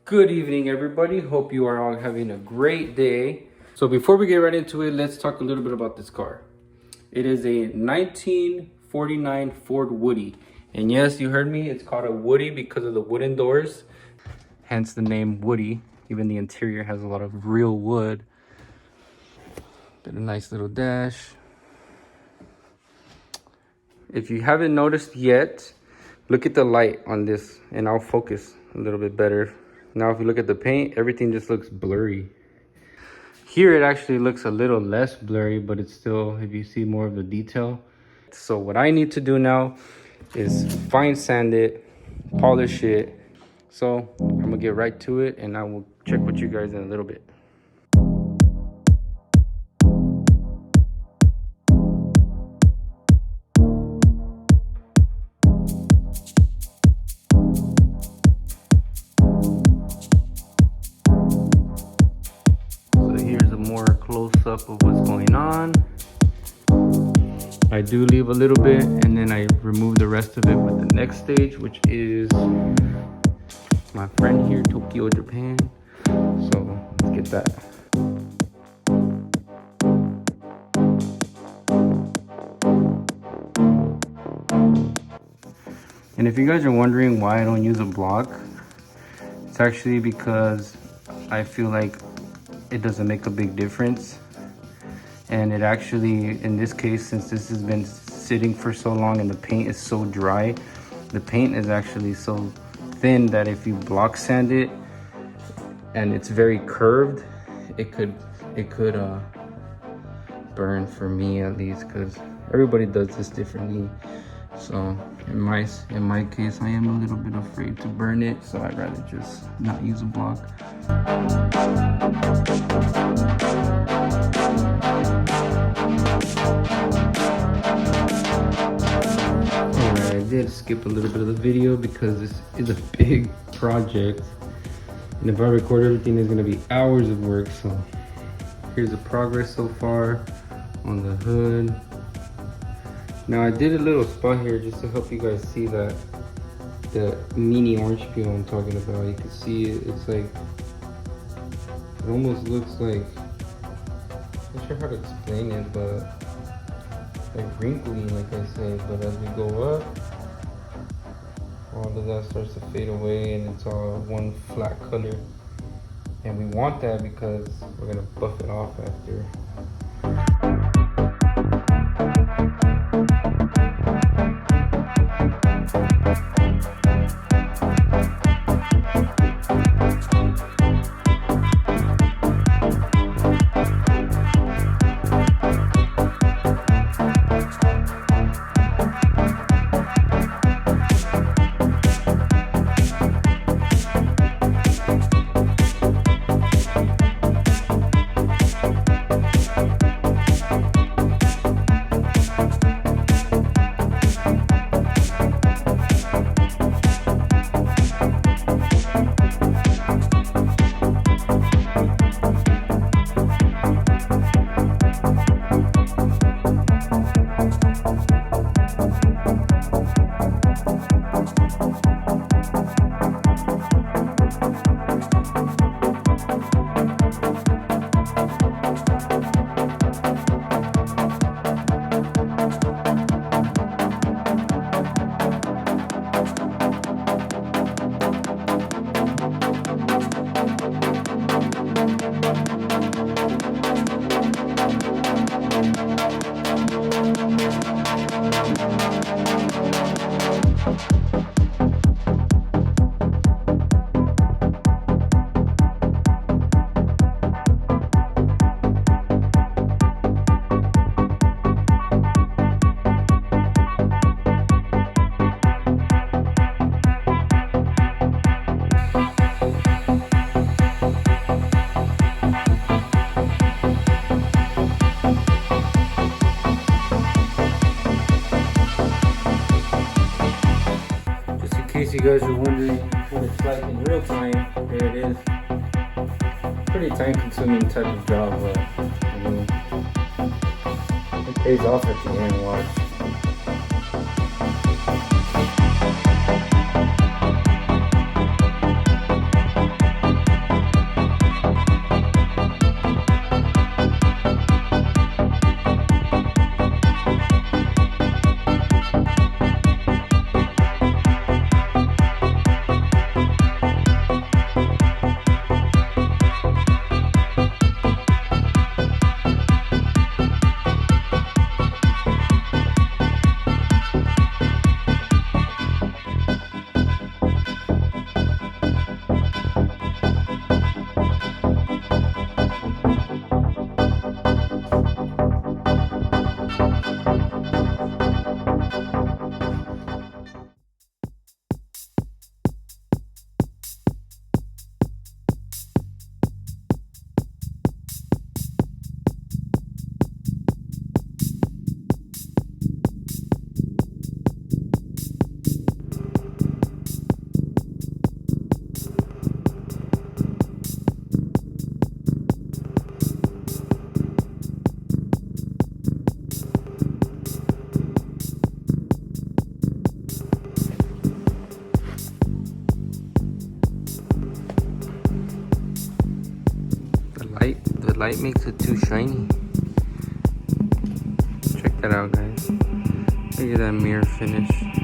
Good evening, everybody. Hope you are all having a great day. So before we get right into it, let's talk a little bit about this car. It is a 1949 Ford Woody. And yes, you heard me. It's called a Woody because of the wooden doors. Hence the name Woody. Even the interior has a lot of real wood. Got a nice little dash. If you haven't noticed yet, look at the light on this and I'll focus a little bit better. Now, if you look at the paint, everything just looks blurry. Here, it actually looks a little less blurry, but it's still, if you see more of the detail. So what I need to do now is fine sand it, polish it. So I'm gonna get right to it and I will check with you guys in a little bit. Close-up of what's going on. I do leave a little bit and then I remove the rest of it with the next stage, which is my friend here, Tokyo, Japan. So let's get that. And if you guys are wondering why I don't use a block, it's actually because I feel like it doesn't make a big difference. And it actually, in this case, since this has been sitting for so long and the paint is so dry, the paint is actually so thin that if you block sand it and it's very curved, it could burn, for me at least, because everybody does this differently. So in my case, I am a little bit afraid to burn it, so I'd rather just not use a block. Alright, I did skip a little bit of the video because this is a big project, and if I record everything, there's gonna be hours of work. So here's the progress so far on the hood. Now I did a little spot here just to help you guys see that the mini orange peel I'm talking about. You can see it, it's like, it almost looks like, I'm not sure how to explain it, but like wrinkly, like I said. But as we go up, all of that starts to fade away and it's all one flat color. And we want that because we're gonna buff it off after. In case you guys are wondering what it's like in real time, there it is. Pretty time consuming type of job, but I mean, it pays off at the end, watch. the light makes it too shiny. Check that out, guys. Look at that mirror finish.